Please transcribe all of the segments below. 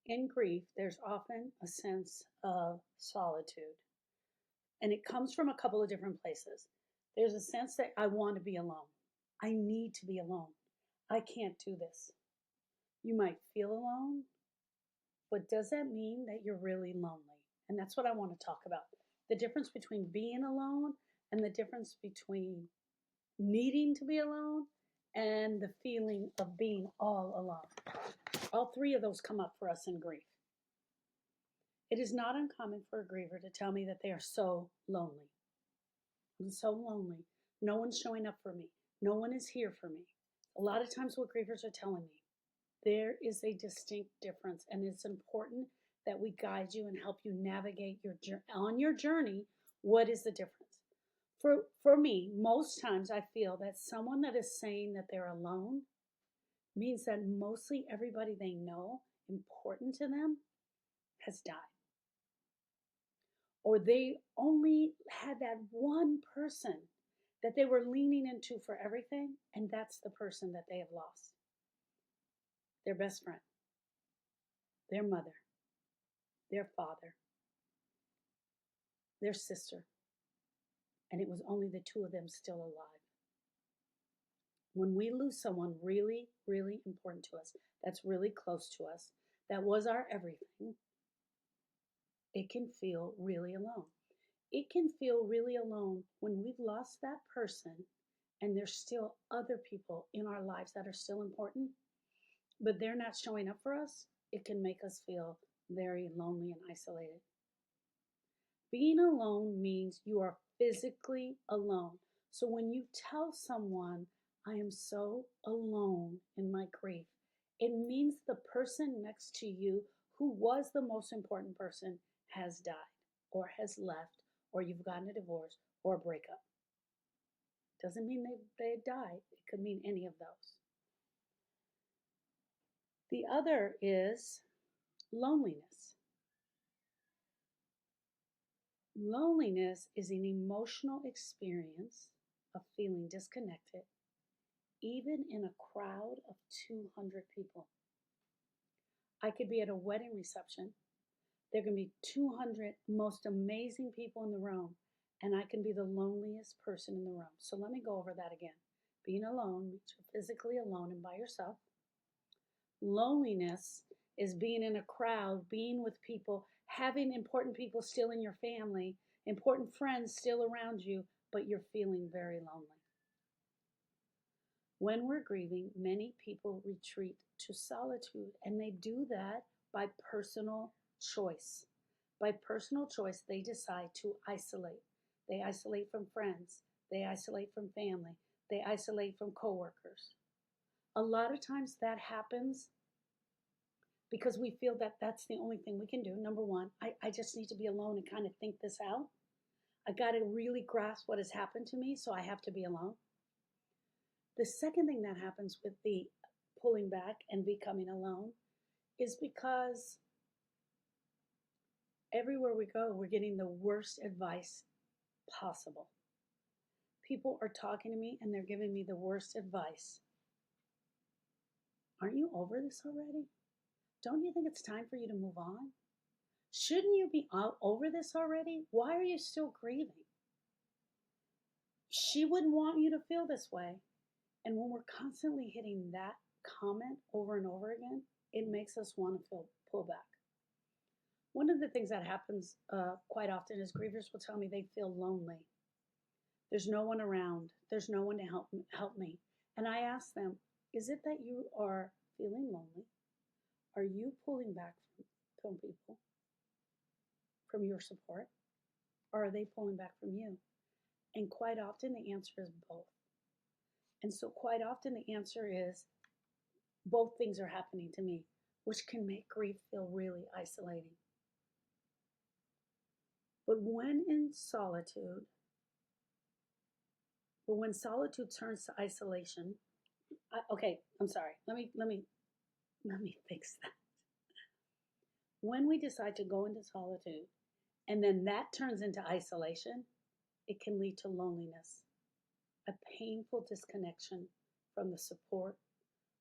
In grief, there's often a sense of solitude, and it comes from a couple of different places. There's a sense that I want to be alone. I need to be alone. I can't do this. You might feel alone, but does that mean that you're really lonely? And that's what I want to talk about. The difference between being alone and the difference between needing to be alone and the feeling of being all alone. All three of those come up for us in grief. It is not uncommon for a griever to tell me that they are so lonely. I'm so lonely. No one's showing up for me. No one is here for me. A lot of times, what grievers are telling me, there is a distinct difference, and it's important that we guide you and help you navigate on your journey. What is the difference? For me, most times I feel that someone that is saying that they're alone means that mostly everybody they know important to them has died. Or they only had that one person that they were leaning into for everything, and that's the person that they have lost. Their best friend, their mother, their father, their sister, and it was only the two of them still alive. When we lose someone really, really important to us, that's really close to us, that was our everything, it can feel really alone. It can feel really alone when we've lost that person and there's still other people in our lives that are still important, but they're not showing up for us. It can make us feel very lonely and isolated. Being alone means you are physically alone. So when you tell someone, I am so alone in my grief, it means the person next to you who was the most important person has died or has left, or you've gotten a divorce or a breakup. Doesn't mean they died. It could mean any of those. The other is loneliness. Loneliness is an emotional experience of feeling disconnected, even in a crowd of 200 people. I could be at a wedding reception. There can be 200 most amazing people in the room, and I can be the loneliest person in the room. So let me go over that again. Being alone means you're physically alone and by yourself. Loneliness is being in a crowd, being with people, having important people still in your family, important friends still around you, but you're feeling very lonely. When we're grieving, many people retreat to solitude, and they do that by personal choice. By personal choice, they decide to isolate. They isolate from friends. They isolate from family. They isolate from coworkers. A lot of times that happens because we feel that that's the only thing we can do. Number one, I just need to be alone and kind of think this out. I got to really grasp what has happened to me, so I have to be alone. The second thing that happens with the pulling back and becoming alone is because everywhere we go, we're getting the worst advice possible. People are talking to me and they're giving me the worst advice. Aren't you over this already? Don't you think it's time for you to move on? Shouldn't you be over this already? Why are you still grieving? She wouldn't want you to feel this way. And when we're constantly hitting that comment over and over again, it makes us want to pull back. One of the things that happens quite often is grievers will tell me they feel lonely. There's no one around. There's no one to help me. And I ask them, is it that you are feeling lonely? Are you pulling back from people, from your support? Or are they pulling back from you? And quite often the answer is both. And so quite often the answer is both things are happening to me, which can make grief feel really isolating. But when solitude turns to isolation, I'm sorry. Let me fix that. When we decide to go into solitude and then that turns into isolation, it can lead to loneliness, a painful disconnection from the support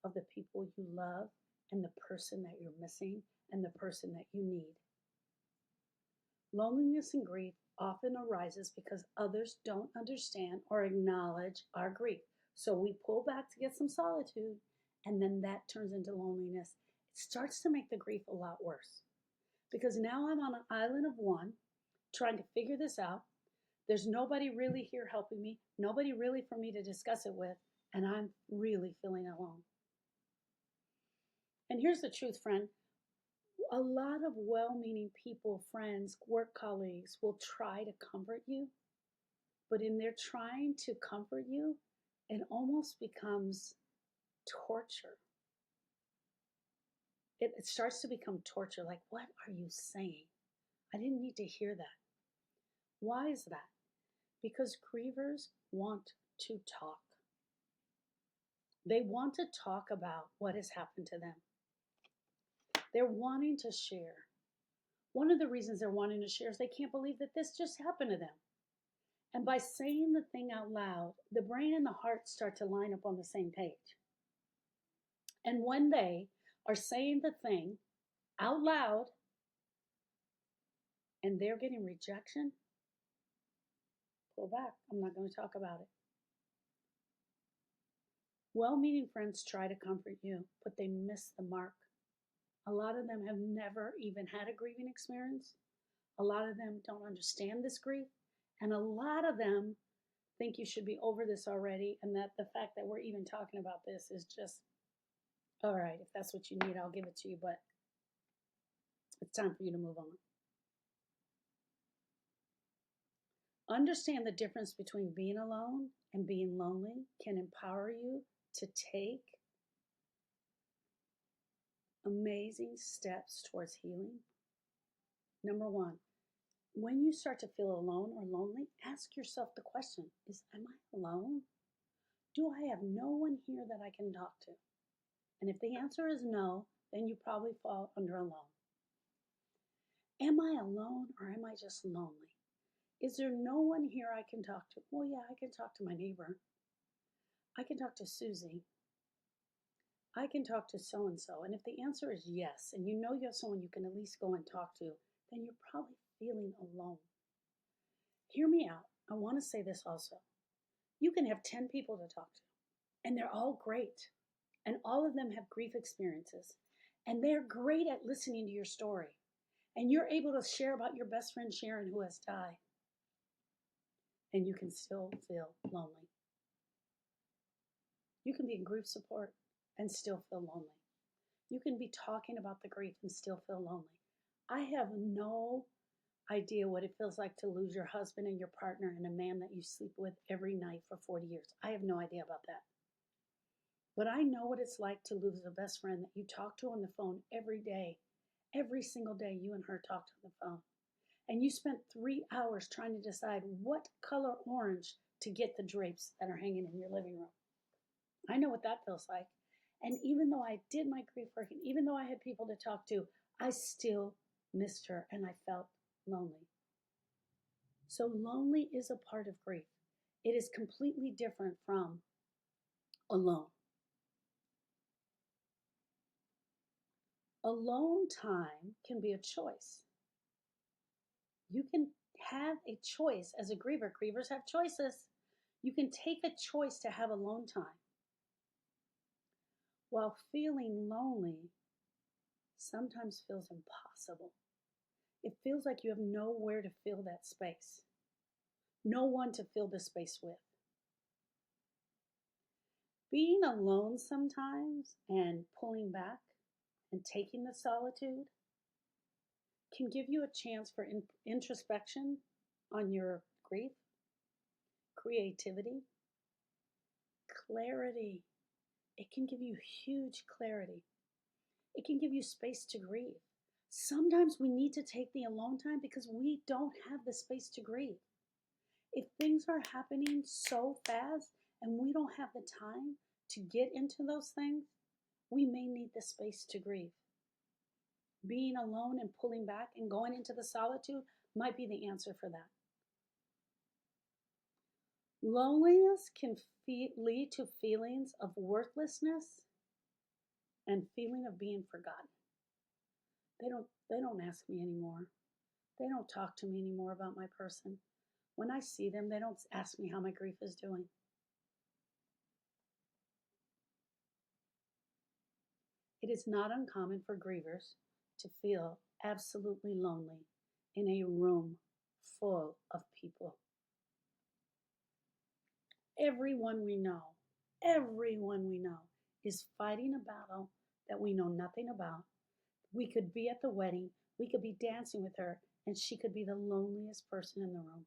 of the people you love and the person that you're missing and the person that you need. Loneliness and grief often arises because others don't understand or acknowledge our grief. So we pull back to get some solitude, and then that turns into loneliness. It starts to make the grief a lot worse because now I'm on an island of one trying to figure this out. There's nobody really here helping me, nobody really for me to discuss it with, and I'm really feeling alone. And here's the truth, friend. A lot of well-meaning people, friends, work colleagues will try to comfort you, but in their trying to comfort you, it almost becomes torture. It starts to become torture. Like, what are you saying? I didn't need to hear that. Why is that? Because grievers want to talk. They want to talk about what has happened to them. They're wanting to share. One of the reasons they're wanting to share is they can't believe that this just happened to them. And by saying the thing out loud, the brain and the heart start to line up on the same page. And when they are saying the thing out loud and they're getting rejection, pull back. I'm not going to talk about it. Well-meaning friends try to comfort you, but they miss the mark. A lot of them have never even had a grieving experience. A lot of them don't understand this grief. And a lot of them think you should be over this already, and that the fact that we're even talking about this is just, all right, if that's what you need, I'll give it to you, but it's time for you to move on. Understand the difference between being alone and being lonely can empower you to take amazing steps towards healing. Number one, when you start to feel alone or lonely, ask yourself the question, am I alone? Do I have no one here that I can talk to? And if the answer is no, then you probably fall under alone. Am I alone or am I just lonely? Is there no one here I can talk to? Well, yeah, I can talk to my neighbor. I can talk to Susie. I can talk to so-and-so. And if the answer is yes, and you know you have someone you can at least go and talk to, then you're probably feeling alone. Hear me out. I want to say this also. You can have 10 people to talk to, and they're all great. And all of them have grief experiences. And they're great at listening to your story. And you're able to share about your best friend Sharon who has died. And you can still feel lonely. You can be in grief support and still feel lonely. You can be talking about the grief and still feel lonely. I have no idea what it feels like to lose your husband and your partner and a man that you sleep with every night for 40 years. I have no idea about that. But I know what it's like to lose a best friend that you talk to on the phone every day. Every single day you and her talked on the phone. And you spent 3 hours trying to decide what color orange to get the drapes that are hanging in your living room. I know what that feels like. And even though I did my grief work, and even though I had people to talk to, I still missed her and I felt lonely. So lonely is a part of grief. It is completely different from alone. Alone time can be a choice. You can have a choice as a griever. Grievers have choices. You can take a choice to have alone time. While feeling lonely sometimes feels impossible. It feels like you have nowhere to fill that space. No one to fill the space with. Being alone sometimes and pulling back and taking the solitude can give you a chance for introspection on your grief, creativity, clarity. It can give you huge clarity. It can give you space to grieve. Sometimes we need to take the alone time because we don't have the space to grieve. If things are happening so fast and we don't have the time to get into those things, we may need the space to grieve. Being alone and pulling back and going into the solitude might be the answer for that. Loneliness can lead to feelings of worthlessness and feeling of being forgotten. They don't ask me anymore. They don't talk to me anymore about my person. When I see them, they don't ask me how my grief is doing. It is not uncommon for grievers to feel absolutely lonely in a room full of people. Everyone we know is fighting a battle that we know nothing about. We could be at the wedding, we could be dancing with her, and she could be the loneliest person in the room.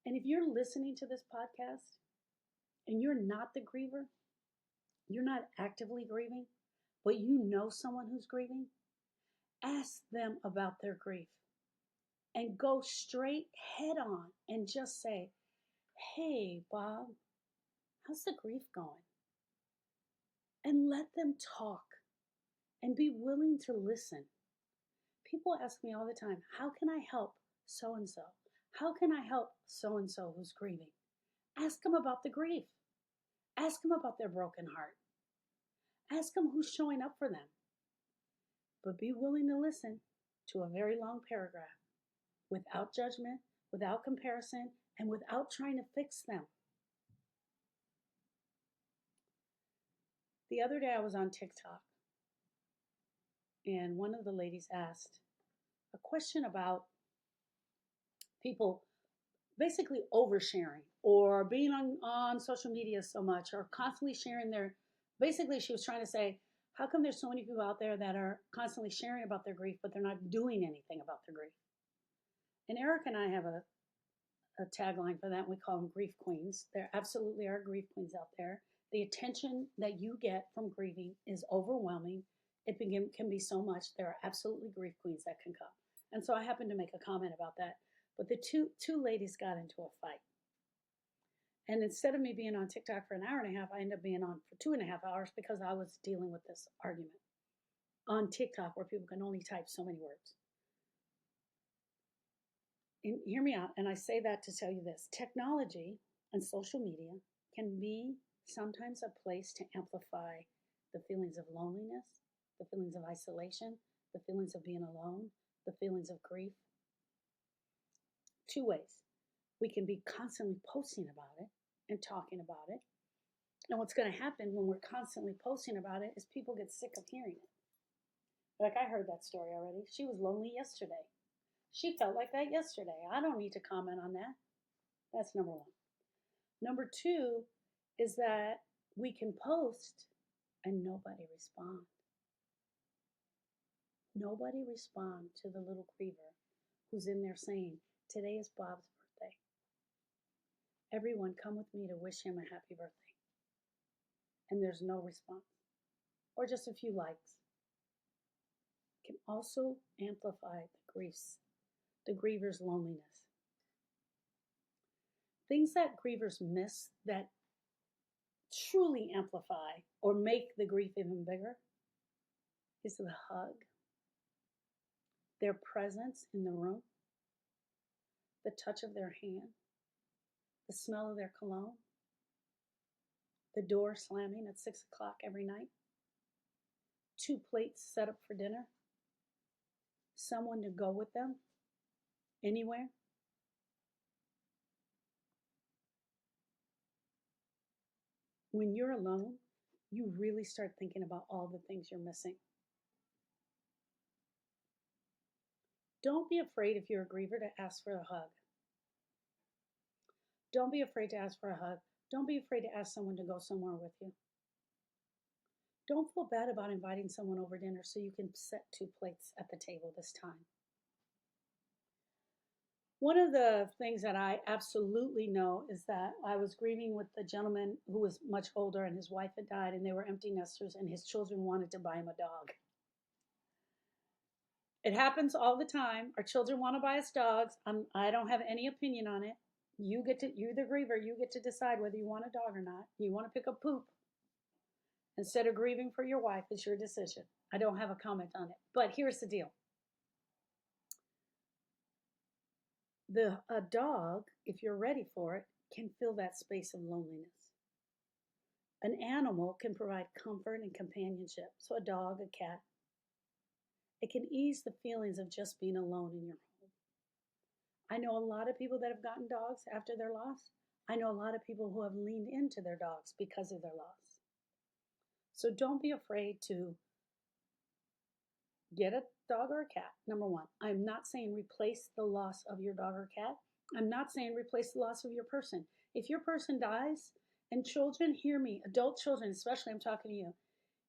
And if you're listening to this podcast and you're not the griever, you're not actively grieving, but you know someone who's grieving, ask them about their grief and go straight head on and just say, "Hey, Bob, how's the grief going?" And let them talk and be willing to listen. People ask me all the time, "How can I help so and so? How can I help so and so who's grieving?" Ask them about the grief. Ask them about their broken heart. Ask them who's showing up for them. But be willing to listen to a very long paragraph without judgment, without comparison, and without trying to fix them. The other day I was on TikTok, and one of the ladies asked a question about people basically oversharing or being on social media so much or constantly sharing basically she was trying to say, how come there's so many people out there that are constantly sharing about their grief, but they're not doing anything about their grief? And Eric and I have a tagline for that. We call them grief queens. There absolutely are grief queens out there. The attention that you get from grieving is overwhelming. It can be so much. There are absolutely grief queens that can come. And so I happened to make a comment about that. But the two ladies got into a fight. And instead of me being on TikTok for an hour and a half, I ended up being on for 2.5 hours because I was dealing with this argument on TikTok where people can only type so many words. And hear me out, and I say that to tell you this. Technology and social media can be sometimes a place to amplify the feelings of loneliness, the feelings of isolation, the feelings of being alone, the feelings of grief. Two ways. We can be constantly posting about it and talking about it. And what's going to happen when we're constantly posting about it is people get sick of hearing it. Like I heard that story already. She was lonely yesterday. She felt like that yesterday. I don't need to comment on that. That's number one. Number two is that we can post and nobody respond. Nobody respond to the little griever who's in there saying, today is Bob's birthday. Everyone come with me to wish him a happy birthday. And there's no response. Or just a few likes. It can also amplify the griever's loneliness. Things that grievers miss that truly amplify or make the grief even bigger is the hug, their presence in the room, the touch of their hand, the smell of their cologne, the door slamming at 6 o'clock every night, 2 plates set up for dinner, someone to go with them anywhere. When you're alone, you really start thinking about all the things you're missing. Don't be afraid if you're a griever to ask for a hug. Don't be afraid to ask for a hug. Don't be afraid to ask someone to go somewhere with you. Don't feel bad about inviting someone over dinner so you can set 2 plates at the table this time. One of the things that I absolutely know is that I was grieving with a gentleman who was much older and his wife had died and they were empty nesters and his children wanted to buy him a dog. It happens all the time. Our children want to buy us dogs. I don't have any opinion on it. You're the griever. You get to decide whether you want a dog or not. You want to pick up poop instead of grieving for your wife. It's your decision. I don't have a comment on it. But here's the deal. A dog, if you're ready for it, can fill that space of loneliness. An animal can provide comfort and companionship. So a dog, a cat, it can ease the feelings of just being alone in your home. I know a lot of people that have gotten dogs after their loss. I know a lot of people who have leaned into their dogs because of their loss. So don't be afraid to get a dog or a cat. Number one, I'm not saying replace the loss of your dog or cat. I'm not saying replace the loss of your person. If your person dies, and children, hear me, adult children especially, I'm talking to you.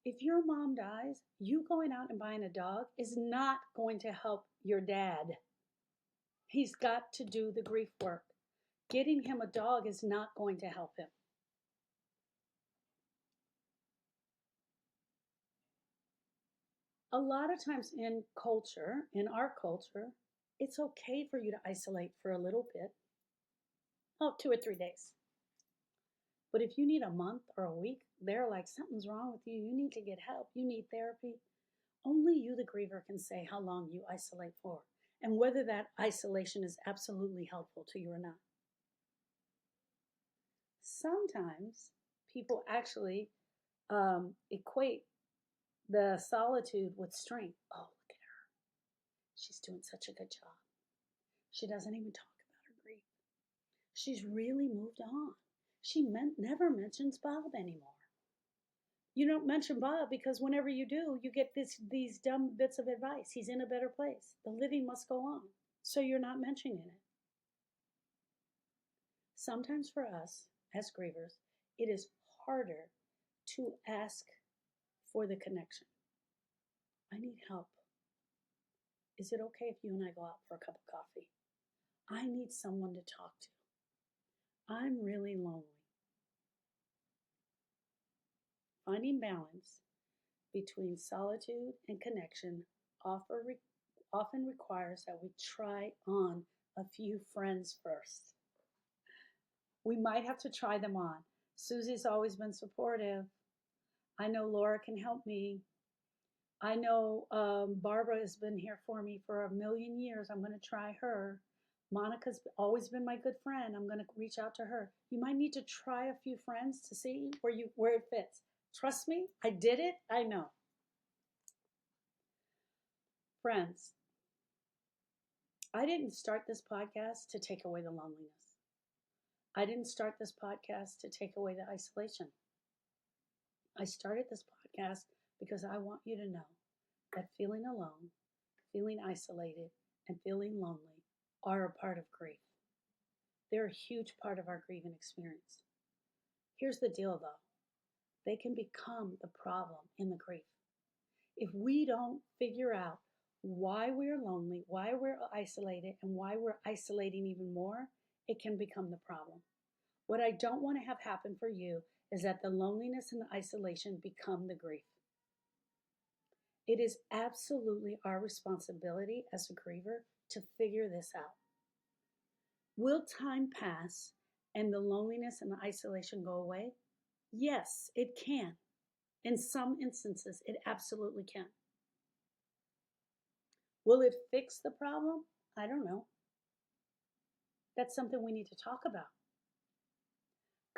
If your mom dies, you going out and buying a dog is not going to help your dad. He's got to do the grief work. Getting him a dog is not going to help him. A lot of times in our culture, it's okay for you to isolate for a little bit. 2 or 3 days. But if you need a month or a week, they're like, something's wrong with you. You need to get help. You need therapy. Only you, the griever, can say how long you isolate for and whether that isolation is absolutely helpful to you or not. Sometimes people actually equate the solitude with strength. Oh, look at her. She's doing such a good job. She doesn't even talk about her grief. She's really moved on. She never mentions Bob anymore. You don't mention Bob because whenever you do, you get these dumb bits of advice. He's in a better place. The living must go on. So you're not mentioning it. Sometimes for us as grievers, it is harder to ask for the connection. I need help. Is it okay if you and I go out for a cup of coffee? I need someone to talk to. I'm really lonely. Finding balance between solitude and connection often requires that we try on a few friends first. We might have to try them on. Susie's always been supportive. I know Laura can help me. I know Barbara has been here for me for a million years. I'm going to try her. Monica's always been my good friend. I'm going to reach out to her. You might need to try a few friends to see where it fits. Trust me, I did it. I know. Friends, I didn't start this podcast to take away the loneliness. I didn't start this podcast to take away the isolation. I started this podcast because I want you to know that feeling alone, feeling isolated, and feeling lonely are a part of grief. They're a huge part of our grieving experience. Here's the deal though. They can become the problem in the grief. If we don't figure out why we're lonely, why we're isolated, and why we're isolating even more, it can become the problem. What I don't want to have happen for you is that the loneliness and the isolation become the grief. It is absolutely our responsibility as a griever to figure this out. Will time pass and the loneliness and the isolation go away? Yes, it can. In some instances, it absolutely can. Will it fix the problem? I don't know. That's something we need to talk about.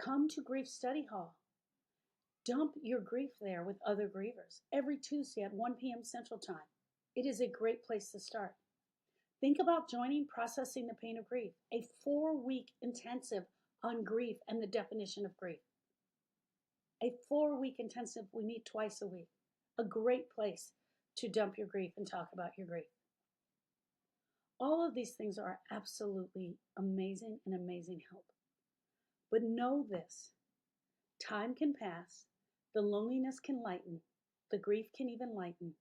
Come to Grief Study Hall. Dump your grief there with other grievers every Tuesday at 1 p.m. Central Time. It is a great place to start. Think about joining Processing the Pain of Grief, a 4-week intensive on grief and the definition of grief. A 4-week intensive, we meet twice a week. A great place to dump your grief and talk about your grief. All of these things are absolutely amazing and amazing help. But know this, time can pass, the loneliness can lighten, the grief can even lighten,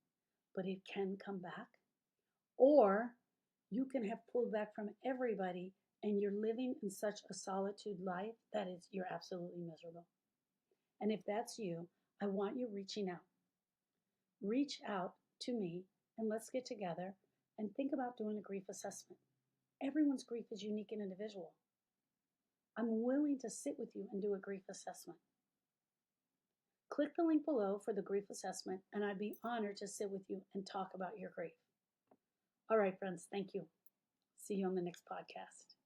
but it can come back. Or you can have pulled back from everybody and you're living in such a solitude life that you're absolutely miserable. And if that's you, I want you reaching out. Reach out to me and let's get together and think about doing a grief assessment. Everyone's grief is unique and individual. I'm willing to sit with you and do a grief assessment. Click the link below for the grief assessment, and I'd be honored to sit with you and talk about your grief. All right, friends, thank you. See you on the next podcast.